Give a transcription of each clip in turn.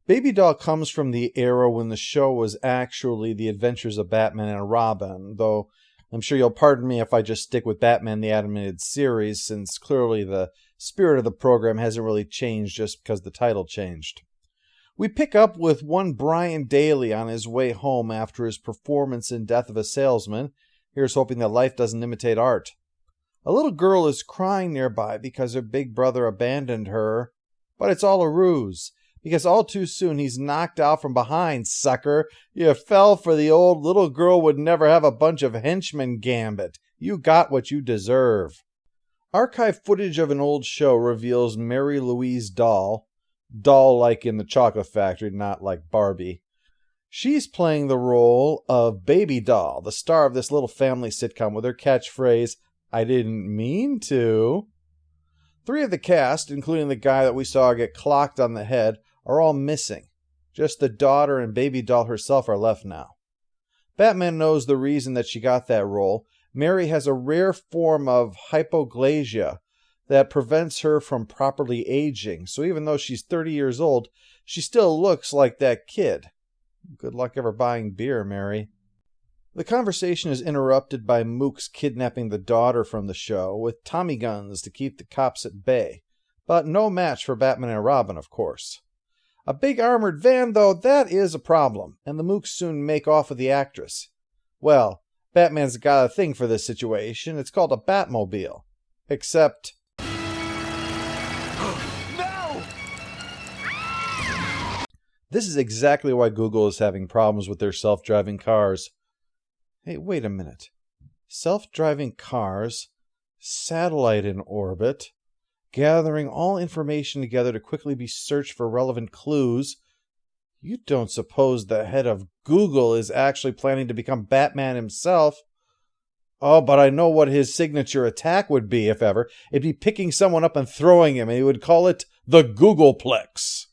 Baby Doll comes from the era when the show was actually The Adventures of Batman and Robin, though I'm sure you'll pardon me if I just stick with Batman the Animated Series, since clearly the spirit of the program hasn't really changed just because the title changed. We pick up with one Brian Daly on his way home after his performance in Death of a Salesman. Here's hoping that life doesn't imitate art. A little girl is crying nearby because her big brother abandoned her, but it's all a ruse. Because all too soon he's knocked out from behind, sucker. You fell for the old little girl would never have a bunch of henchmen gambit. You got what you deserve. Archive footage of an old show reveals Mary Louise Dahl like in the Chocolate Factory, not like Barbie. She's playing the role of Baby Doll, the star of this little family sitcom with her catchphrase, "I didn't mean to." 3 of the cast, including the guy that we saw get clocked on the head, are all missing. Just the daughter and Baby Doll herself are left now. Batman knows the reason that she got that role. Mary has a rare form of hypoglycia that prevents her from properly aging, so even though she's 30 years old, she still looks like that kid. Good luck ever buying beer, Mary. The conversation is interrupted by Mook's kidnapping the daughter from the show with Tommy guns to keep the cops at bay, but no match for Batman and Robin, of course. A big armored van, though, that is a problem, and the Mooks soon make off with the actress. Well, Batman's got a thing for this situation. It's called a Batmobile. Except... No! This is exactly why Google is having problems with their self-driving cars. Hey, wait a minute. Self-driving cars, satellite in orbit, gathering all information together to quickly be searched for relevant clues. You don't suppose the head of Google is actually planning to become Batman himself? Oh, but I know what his signature attack would be, if ever. It'd be picking someone up and throwing him, and he would call it the Googleplex.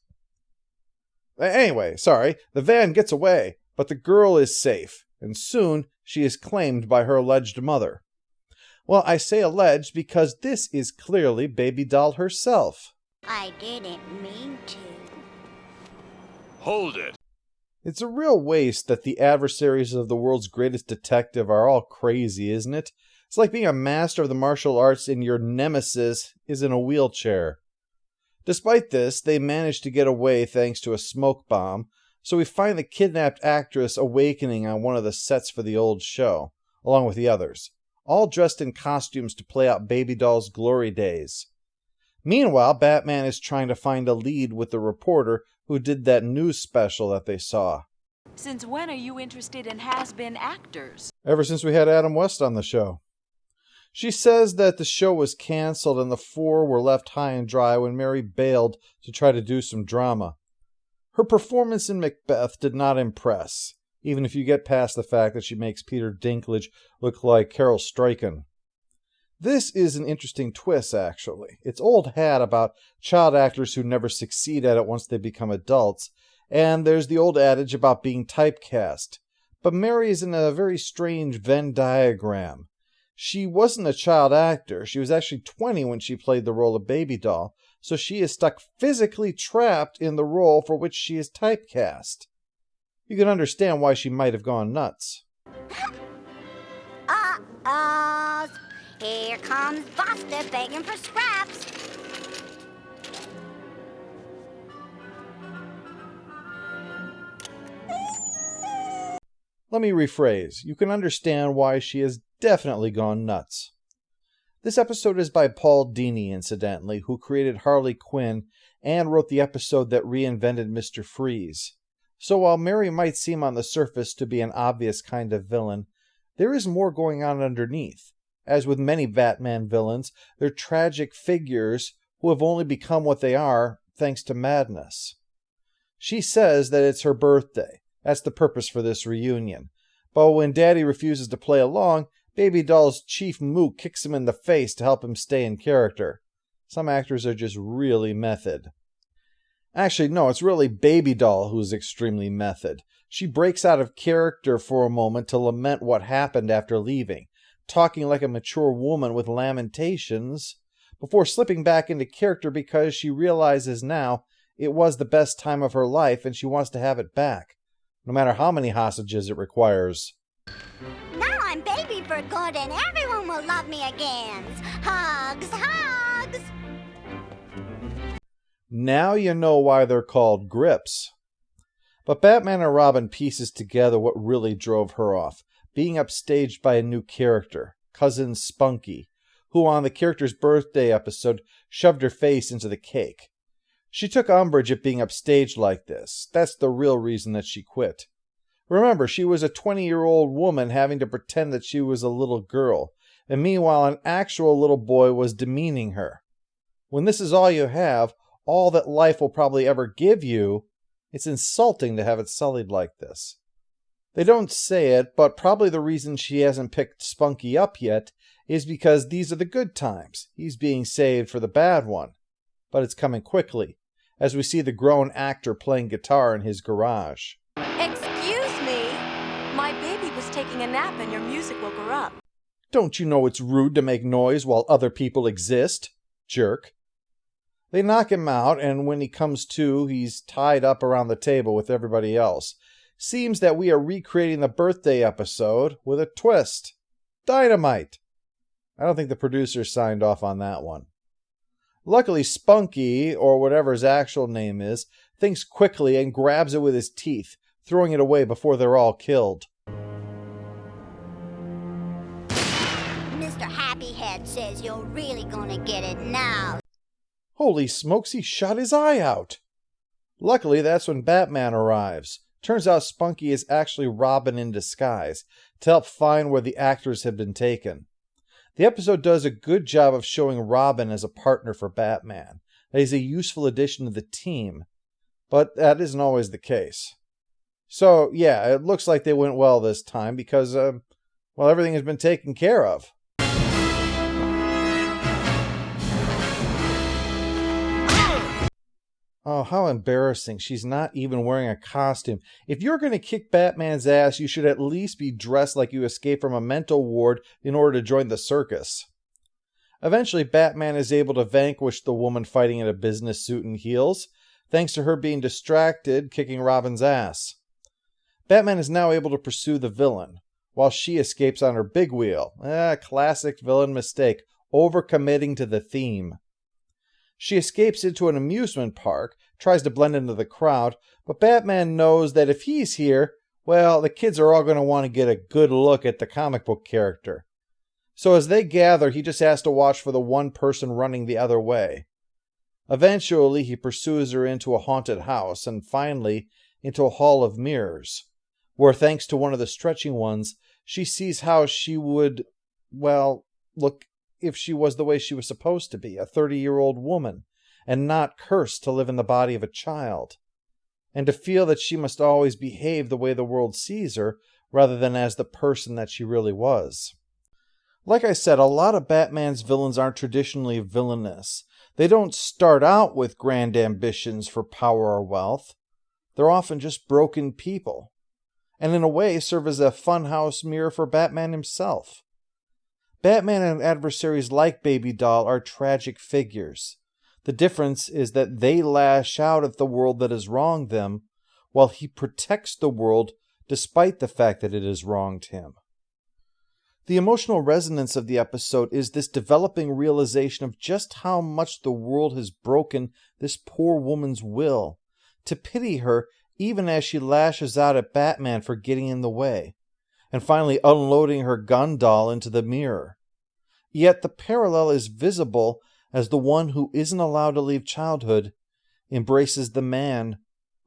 Anyway, sorry, the van gets away, but the girl is safe, and soon she is claimed by her alleged mother. Well, I say alleged because this is clearly Baby Doll herself. I didn't mean to. Hold it. It's a real waste that the adversaries of the world's greatest detective are all crazy, isn't it? It's like being a master of the martial arts and your nemesis is in a wheelchair. Despite this, they manage to get away thanks to a smoke bomb, so we find the kidnapped actress awakening on one of the sets for the old show, along with the others, all dressed in costumes to play out Baby Doll's glory days. Meanwhile, Batman is trying to find a lead with the reporter who did that news special that they saw. Since when are you interested in has-been actors? Ever since we had Adam West on the show. She says that the show was canceled and the 4 were left high and dry when Mary bailed to try to do some drama. Her performance in Macbeth did not impress, even if you get past the fact that she makes Peter Dinklage look like Carol Struycken. This is an interesting twist, actually. It's old hat about child actors who never succeed at it once they become adults, and there's the old adage about being typecast. But Mary is in a very strange Venn diagram. She wasn't a child actor. She was actually 20 when she played the role of Baby Doll, so she is stuck physically trapped in the role for which she is typecast. You can understand why she might have gone nuts. Uh-oh. Here comes Buster begging for scraps. Let me rephrase. You can understand why she has definitely gone nuts. This episode is by Paul Dini, incidentally, who created Harley Quinn and wrote the episode that reinvented Mr. Freeze. So while Mary might seem on the surface to be an obvious kind of villain, there is more going on underneath. As with many Batman villains, they're tragic figures who have only become what they are thanks to madness. She says that it's her birthday. That's the purpose for this reunion. But when Daddy refuses to play along, Baby Doll's Chief Mook kicks him in the face to help him stay in character. Some actors are just really method. Actually, no, it's really Baby Doll who's extremely method. She breaks out of character for a moment to lament what happened after leaving, talking like a mature woman with lamentations, before slipping back into character because she realizes now it was the best time of her life and she wants to have it back, no matter how many hostages it requires. Now I'm baby for good and everyone will love me again. Hugs, hugs! Now you know why they're called grips. But Batman and Robin pieces together what really drove her off, being upstaged by a new character, Cousin Spunky, who on the character's birthday episode shoved her face into the cake. She took umbrage at being upstaged like this. That's the real reason that she quit. Remember, she was a 20-year-old woman having to pretend that she was a little girl, and meanwhile an actual little boy was demeaning her. When this is all you have, all that life will probably ever give you, it's insulting to have it sullied like this. They don't say it, but probably the reason she hasn't picked Spunky up yet is because these are the good times. He's being saved for the bad one. But it's coming quickly, as we see the grown actor playing guitar in his garage. Excuse me. My baby was taking a nap and your music woke her up. Don't you know it's rude to make noise while other people exist? Jerk. They knock him out, and when he comes to, he's tied up around the table with everybody else. Seems that we are recreating the birthday episode with a twist. Dynamite! I don't think the producers signed off on that one. Luckily, Spunky, or whatever his actual name is, thinks quickly and grabs it with his teeth, throwing it away before they're all killed. Mr. Happyhead says you're really gonna get it now. Holy smokes, he shot his eye out! Luckily, that's when Batman arrives. Turns out Spunky is actually Robin in disguise, to help find where the actors have been taken. The episode does a good job of showing Robin as a partner for Batman, that he's a useful addition to the team, but that isn't always the case. So, yeah, it looks like they went well this time because, everything has been taken care of. Oh, how embarrassing. She's not even wearing a costume. If you're going to kick Batman's ass, you should at least be dressed like you escaped from a mental ward in order to join the circus. Eventually, Batman is able to vanquish the woman fighting in a business suit and heels, thanks to her being distracted kicking Robin's ass. Batman is now able to pursue the villain, while she escapes on her big wheel. Classic villain mistake, overcommitting to the theme. She escapes into an amusement park, tries to blend into the crowd, but Batman knows that if he's here, well, the kids are all going to want to get a good look at the comic book character. So as they gather, he just has to watch for the one person running the other way. Eventually, he pursues her into a haunted house, and finally, into a hall of mirrors, where thanks to one of the stretching ones, she sees how she would, look if she was the way she was supposed to be, a 30-year-old woman, and not cursed to live in the body of a child, and to feel that she must always behave the way the world sees her, rather than as the person that she really was. Like I said, a lot of Batman's villains aren't traditionally villainous. They don't start out with grand ambitions for power or wealth. They're often just broken people, and in a way serve as a funhouse mirror for Batman himself. Batman and adversaries like Baby Doll are tragic figures. The difference is that they lash out at the world that has wronged them, while he protects the world despite the fact that it has wronged him. The emotional resonance of the episode is this developing realization of just how much the world has broken this poor woman's will, to pity her even as she lashes out at Batman for getting in the way, and finally unloading her gun doll into the mirror. Yet the parallel is visible as the one who isn't allowed to leave childhood embraces the man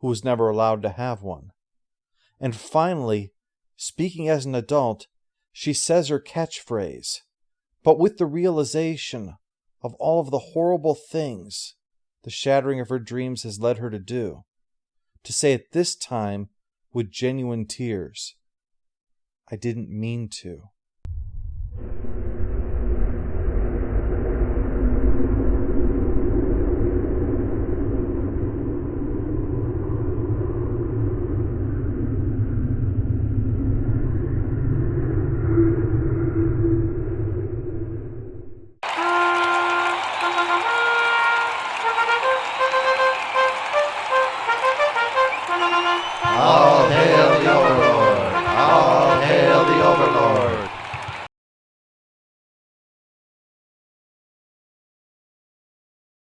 who was never allowed to have one. And finally, speaking as an adult, she says her catchphrase, but with the realization of all of the horrible things the shattering of her dreams has led her to do, to say it this time with genuine tears, "I didn't mean to."